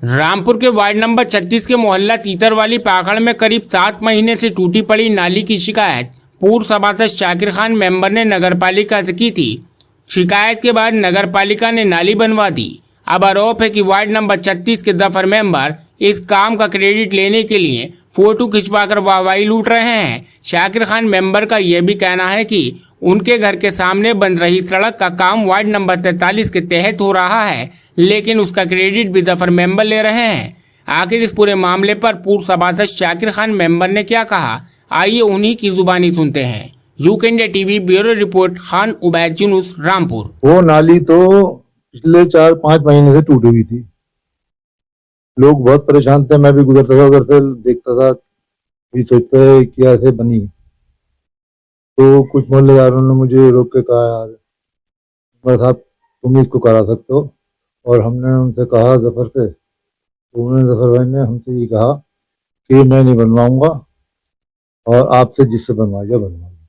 रामपुर के ward number 36 के मोहल्ला तीतरवाली पाखड़ में करीब 7 महीने से टूटी पड़ी नाली की शिकायत पूर्व सभासद शाकिर खान मेंबर ने नगरपालिका से की थी। शिकायत के बाद नगरपालिका ने नाली बनवा दी। अब आरोप है कि वार्ड नंबर 36 के दफर मेंबर इस काम का क्रेडिट लेने के लिए फोटो खिंचवाकर वाहवाही लूट रहे हैं। शाकिर खान मेंबर का यह भी कहना है कि उनके घर के सामने बन रही सड़क का काम वार्ड नंबर 43 के तहत हो रहा है, लेकिन उसका क्रेडिट भी दफर मेंबर ले रहे हैं। आखिर इस पूरे मामले पर पूर्व सभासद शाकिर खान मेंबर ने क्या कहा, आइए उन्हीं की जुबानी सुनते हैं। UK India TV bureau report, Khan Ubaid Junus, Rampur. वो नाली तो पिछले 4-5 महीने से टूटी हुई थी। लोग बहुत परेशान थे, मैं भी गुजरता था उधर से, देखता था, भी सोचता है कि ऐसे बनी। तो कुछ मोहल्लेदारों ने मुझे रोक के कहा, यार बस आप तुम इसको करा सकते हो। और हमने उनसे कहा जफर से, तो उन्होंने जफर भाई ने हमसे ये कहा कि मैं नहीं बनवाऊंगा और आपसे जिससे बनवाइए बनवाइए।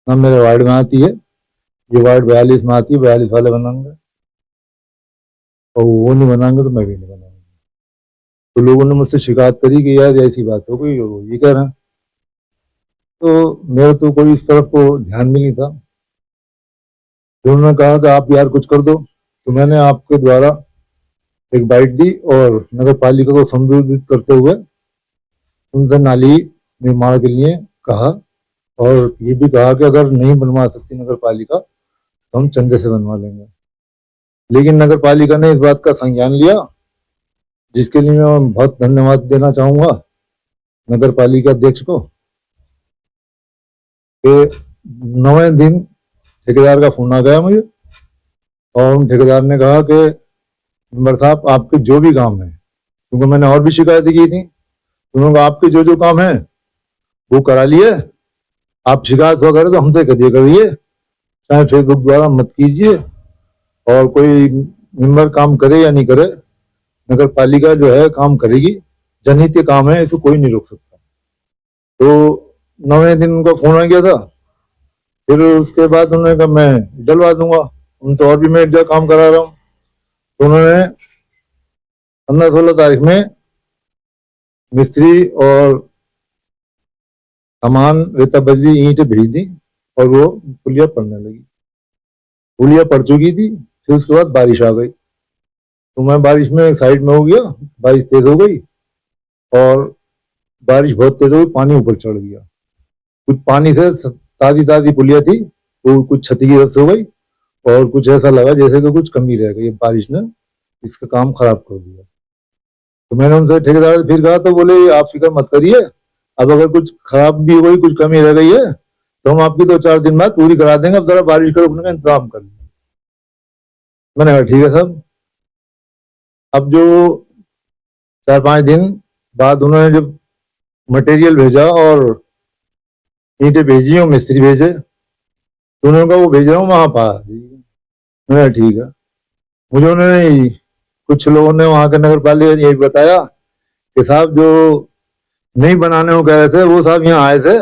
ना मेरे वार्ड में आती है, ये वार्ड 42 में आती है, 42 वाले बनाएंगे और वो नहीं बनाएंगे तो मैं भी नहीं बनाऊंगा। तो लोगों ने मुझसे शिकायत करी कि यार ऐसी बात हो गई, वो ये कह रहे हैं। तो मेरा तो कोई इस तरफ को ध्यान भी नहीं था। तो उन्होंने कहा कि आप यार कुछ कर दो, तो मैंने आपके द्वारा एक बाइट दी और नगर पालिका को संबोधित करते हुए उनसे नाली निर्माण के लिए कहा और ये भी कहा कि अगर नहीं बनवा सकती नगर पालिका तो हम चंदे से बनवा लेंगे। लेकिन नगर पालिका ने इस बात का संज्ञान लिया, जिसके लिए मैं बहुत धन्यवाद देना चाहूंगा नगर पालिका अध्यक्ष को। कि 9वें दिन ठेकेदार का फोन आ गया मुझे और उन ठेकेदार ने कहा कि मेंबर साहब आपके जो भी काम है, क्योंकि मैंने और भी शिकायतें की थी, उन्होंने कहा आपके जो जो काम है वो करा लिए, आप शिकायत वगैरह तो हमसे करिए, चाहे फेसबुक द्वारा मत कीजिए। और कोई मेंबर काम करे या नहीं करे, नगर पालिका जो है काम करेगी, जनहित के काम है, इसको कोई नहीं रोक सकता। तो 9वें दिन उनका फोन आ गया था। फिर उसके बाद उन्होंने कहा मैं डलवा दूंगा, उन तो और भी मैं एक जगह काम करा रहा हूँ। तो उन्होंने 15-16 तारीख में मिस्त्री और सामान रेता बजरी ईंट भेज दी और वो पुलिया पड़ने लगी। पुलिया पड़ चुकी थी, फिर उसके बाद बारिश आ गई, तो मैं बारिश में साइड में हो गया। बारिश तेज हो गई और बारिश बहुत तेज हो गई, पानी ऊपर चढ़ गया। कुछ पानी से ताजी ताजी पुलिया थी, वो कुछ क्षतिग्रस्त हो गई और कुछ ऐसा लगा जैसे कि कुछ कमी रह गई। बारिश ने इसका काम खराब कर दिया। तो मैंने उनसे ठेकेदार से फिर कहा, तो बोले आप फिक्र मत करिए, अब अगर कुछ खराब भी हो गई, कुछ कमी रह गई है तो हम आपकी 2-4 दिन बाद पूरी करा देंगे, अब जरा बारिश का रुकने का इंतजाम कर लीजिए। मैंने कहा ठीक है साहब। अब जो 4-5 दिन बाद उन्होंने जब मटेरियल भेजा और ईंटें भेजी और मिस्त्री भेजे, तो उन्होंने कहा वो भेज रहा हूँ वहां पर। मैंने कहा ठीक है। मुझे उन्होंने कुछ लोगों ने वहां के नगर पालिका ने यही बताया कि साहब जो नहीं बनाने को कह रहे थे वो साहब यहाँ आए थे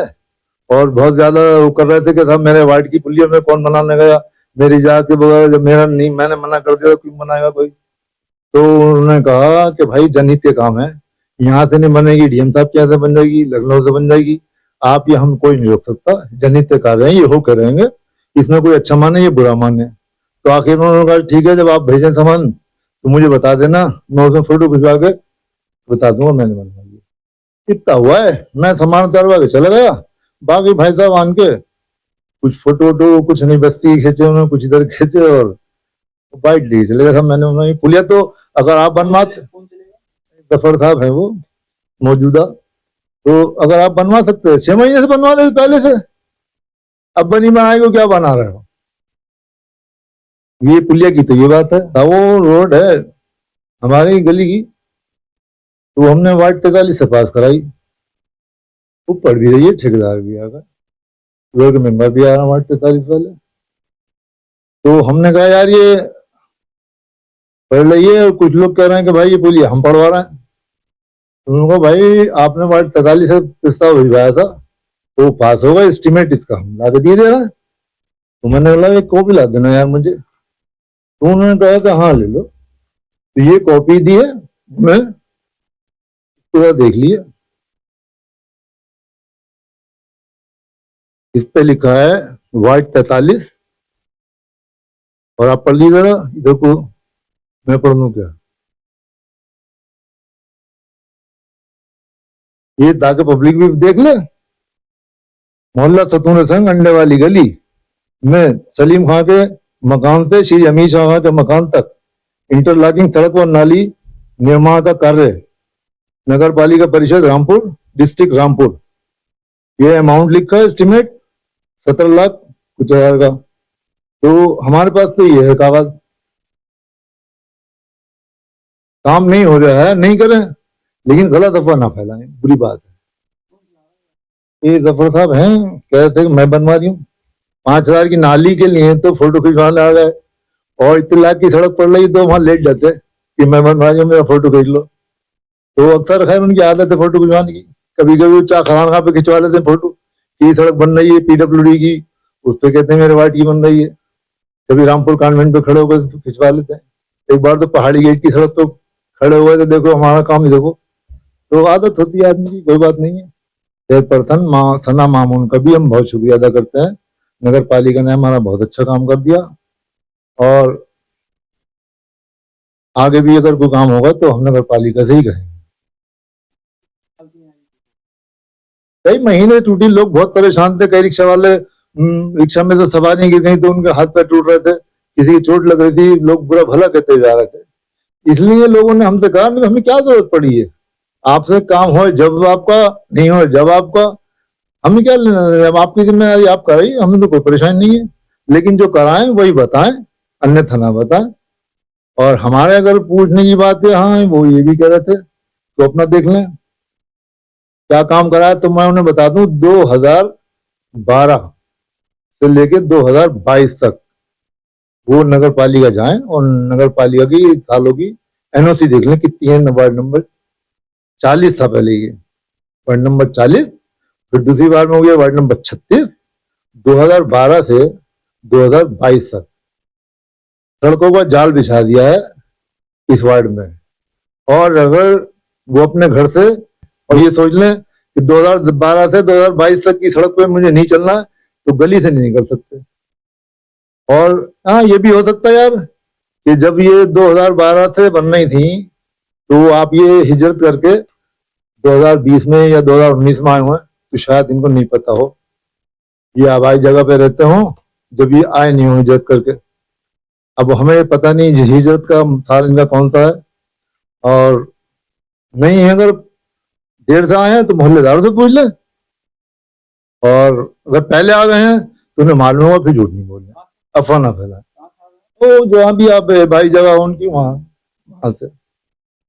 और बहुत ज्यादा वो कर रहे थे कि साहब मेरे वार्ड की पुलिया में कौन बनाने गया, मेरी इजाजत के बगैर, जब मेरा नहीं, मैंने मना कर दिया, क्यों बनाएगा कोई। तो उन्होंने कहा कि भाई जनहित के काम है, यहाँ से नहीं बनेगी, डीएम साहब के यहाँ से बन जाएगी, लखनऊ से बन जाएगी, आप ये हम कोई नहीं रोक सकता, जनहित के कार्य है, ये हो कर रहेंगे, इसमें कोई अच्छा माने या बुरा माने। तो आखिर में उन्होंने कहा ठीक है, जब आप भेजें सामान तो मुझे बता देना, मैं उसमें फोटो खिंचवा के बता दूंगा मैंने बनवा लिया। इतना हुआ है, मैं सामान उतारवा के चला गया, बाकी भाई साहब आन के कुछ फोटो वोटो, कुछ नहीं बस्ती खींचे उन्होंने, कुछ इधर खींचे और बाइट लिए चले गए। मैंने उन्होंने पुलिया तो अगर आप बनवा, गफर साहब है वो मौजूदा, तो अगर आप बनवा सकते हैं 6 महीने से बनवा दे पहले से, अब बनी बनाए को क्या बना रहे हो। ये पुलिया की तो ये बात है। वो रोड है हमारी गली की, तो हमने वार्ड 43 से पास कराई, वो पढ़ भी रही है, ठेकेदार भी आ गए, मेंबर भी आ रहा वार्ड 43 वाले। तो हमने कहा यार ये पढ़ रही है और कुछ लोग कह रहे हैं कि भाई ये पुलिया हम पढ़वा रहे हैं। उनको भाई आपने वार्ड 43 से प्रस्ताव भिजवाया था, वो पास होगा, एस्टीमेट इसका हम ला के दिए दे रहे हैं। तो मैंने बोला एक कॉपी ला देना यार मुझे। तो उन्होंने कहा कि हाँ ले लो। तो ये कॉपी दी है, मैं पूरा देख लिया। इस पे लिखा है वार्ड 43 और आप पढ़ लीजिए जरा इधर को, मैं पढ़ लूं क्या? ये ताकि पब्लिक भी देख ले। मोहल्ला सतून संघ अंडे वाली गली में सलीम खां के मकान से श्री अमीर शाह खां के मकान तक इंटरलॉकिंग सड़क और नाली निर्माण का कार्य नगर पालिका परिषद रामपुर, डिस्ट्रिक्ट रामपुर। ये अमाउंट लिखा है एस्टिमेट 17 लाख कुछ हजार का। तो हमारे पास तो ये है कागज, काम नहीं हो रहा है, नहीं करें, लेकिन गलत अफवाह ना फैलाएं, बुरी बात है। ये जफर साहब हैं, कह रहे थे कि मैं बनवा रही हूँ 5,000 की नाली के लिए, तो फोटो खिंचवाने आ गए और इतने लाख की सड़क पड़ रही तो वहां लेट जाते कि मैं बनवा रही हूँ, मेरा फोटो खींच लो। तो अक्सर खैर उनकी आदत है फोटो खिंचवाने की। कभी कभी चाह खान पे खिंचवा लेते हैं फोटो कि सड़क बन रही है PWD की, उस पर कहते हैं मेरे वार्ड की बन रही है। कभी रामपुर कॉन्वेंट पे खड़े होकर तो खिंचवा लेते हैं। एक बार तो पहाड़ी गेट की सड़क तो खड़े हुए तो देखो हमारा काम ही देखो। तो आदत होती है आदमी की, कोई बात नहीं है। चेयरपर्सन सना मामून का भी हम बहुत शुक्रिया अदा करते हैं। नगर पालिका ने हमारा बहुत अच्छा काम कर दिया और आगे भी अगर कोई काम होगा तो हम नगर पालिका से ही करेंगे। कई महीने टूटी, लोग बहुत परेशान थे। कई रिक्शा वाले रिक्शा में से सवारी गिर गई तो उनके हाथ पैर टूट रहे थे, किसी की चोट लग रही थी, लोग बुरा भला कहते जा रहे थे। इसलिए लोगों ने हमसे कहा कि हमें क्या जरूरत पड़ी है, आपसे काम हो जब आपका, नहीं हो जब आपका, हमें क्या लेना, जब आपकी जिम्मेदारी आप कराइए, हमें तो कोई परेशानी नहीं है, लेकिन जो कराएं वही बताएं, अन्यथा ना बताएं। और हमारे अगर पूछने की बात है, हाँ वो ये भी कह रहे थे तो अपना देख लें क्या काम करा है। तो मैं उन्हें बता दूं 2012 से लेके 2022 तक वो नगर पालिका जाएं और नगर पालिका की सालों की NOC देख लें कितनी है। वार्ड नंबर 40 था पहले, ये वार्ड नंबर 40, फिर दूसरी बार में हो गया वार्ड नंबर 36, 2012 से 2022 तक सड़कों का जाल बिछा दिया है इस वार्ड में। और अगर वो अपने घर से, और ये सोच लें कि 2012 से 2022 तक की सड़क पे मुझे नहीं चलना है तो गली से नहीं निकल सकते। और हाँ ये भी हो सकता है यार कि जब ये 2012 से बन रही थी तो आप ये हिजरत करके 2020 में या 2019 में आए हुए तो शायद इनको नहीं पता हो, ये आबादी जगह पे रहते हो जब ये आए नहीं हो हिजरत करके। अब हमें पता नहीं हिजरत का साल इनका कौन सा है, और नहीं है अगर देर से आए हैं तो मोहल्लेदारों से पूछ ले, और अगर पहले आ गए हैं तो उन्हें मालूम होगा, फिर झूठ नहीं बोलना, अफवाह ना फैलाए। तो जहाँ भी आप भाई जगह हो उनकी वहां से